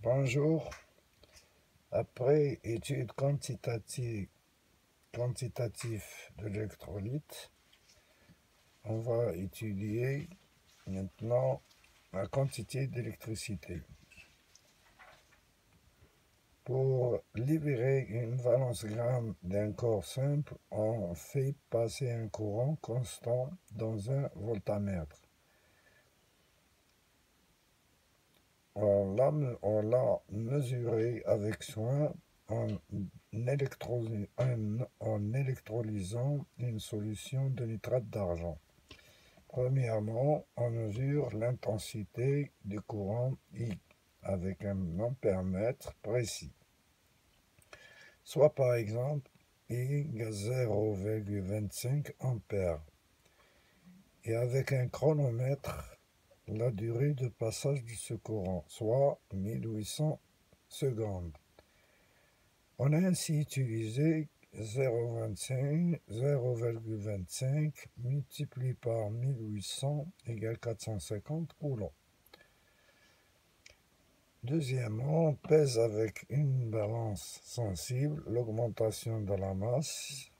Bonjour. Après étude quantitative de l'électrolyte, on va étudier maintenant la quantité d'électricité. Pour libérer une valence gramme d'un corps simple, on fait passer un courant constant dans un voltamètre. On l'a mesuré avec soin en électrolysant une solution de nitrate d'argent. Premièrement, on mesure l'intensité du courant I avec un ampèremètre précis, soit par exemple I égale 0,25 ampères, et avec un chronomètre la durée de passage de ce courant, soit 1800 secondes. On a ainsi utilisé 0,25 multiplié par 1800 égale 450 coulombs. Deuxièmement, on pèse avec une balance sensible l'augmentation de la masse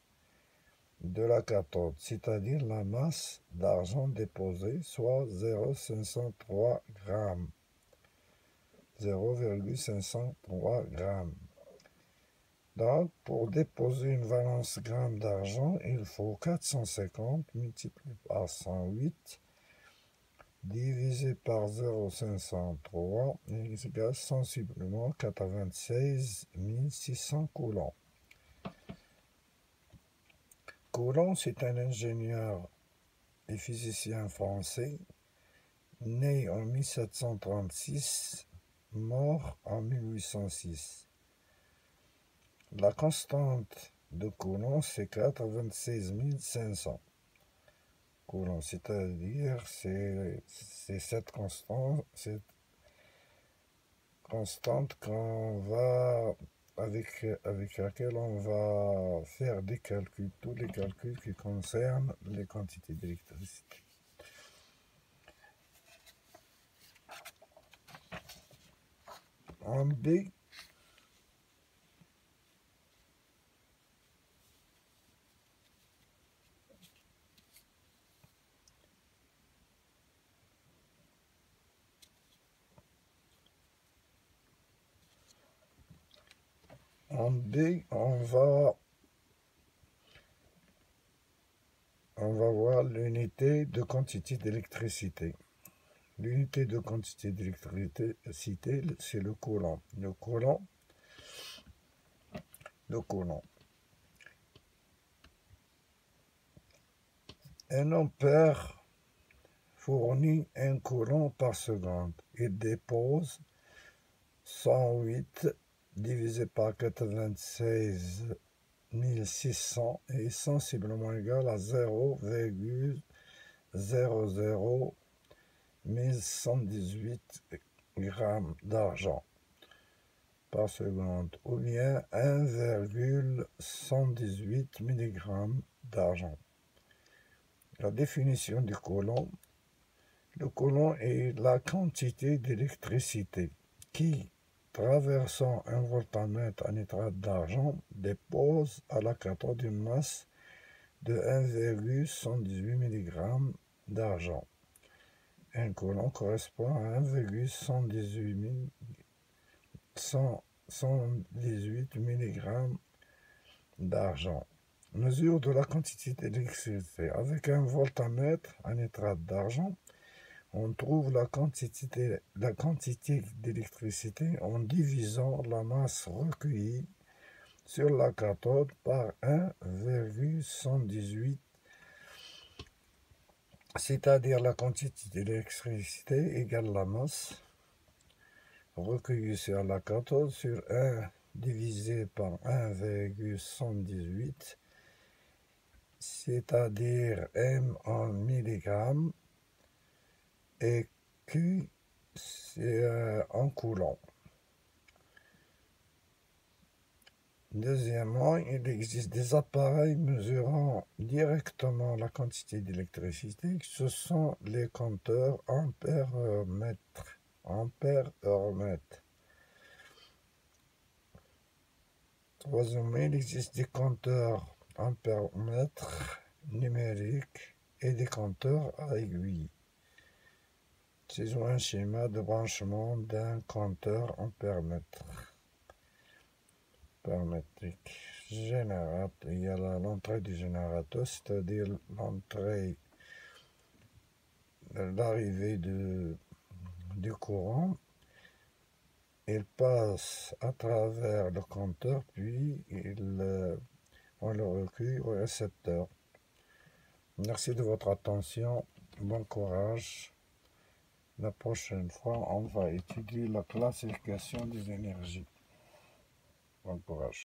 de la cathode, c'est-à-dire la masse d'argent déposée, soit 0,503 grammes. 0,503 grammes. Donc, pour déposer une valence gramme d'argent, il faut 450 multiplié par 108 divisé par 0,503 égale sensiblement 96 600 coulombs. Coulomb, c'est un ingénieur et physicien français, né en 1736, mort en 1806. La constante de Coulomb, c'est 96 500 coulombs, c'est-à-dire c'est cette constante avec laquelle on va faire des calculs, tous les calculs qui concernent les quantités d'électricité. En B, on va voir l'unité de quantité d'électricité. L'unité de quantité d'électricité, c'est le coulomb. Le coulomb. Un ampère fournit un coulomb par seconde. Il dépose 108 divisé par 96 600 est sensiblement égal à 0,00118 grammes d'argent par seconde, ou bien 1,118 mg d'argent. La définition du coulomb. Le coulomb est la quantité d'électricité qui, traversant un voltamètre à nitrate d'argent, dépose à la cathode une masse de 1,118 mg d'argent. Un coulomb correspond à 1,118 mg d'argent. Mesure de la quantité d'électricité. Avec un voltamètre à nitrate d'argent, on trouve la quantité d'électricité en divisant la masse recueillie sur la cathode par 1,118, c'est-à-dire la quantité d'électricité égale la masse recueillie sur la cathode sur 1 divisé par 1,118, c'est-à-dire M en milligrammes, et Q c'est en coulomb. Deuxièmement, il existe des appareils mesurant directement la quantité d'électricité. Ce sont les compteurs ampère-heure-mètre. Troisièmement, il existe des compteurs ampères-mètres numériques et des compteurs à aiguille. C'est un schéma de branchement d'un compteur ampère-mètre paramétrique. Générateur, il y a l'entrée du générateur, c'est-à-dire l'arrivée du courant. Il passe à travers le compteur, puis on le recueille au récepteur. Merci de votre attention. Bon courage. La prochaine fois, on va étudier la classification des énergies. Bon courage.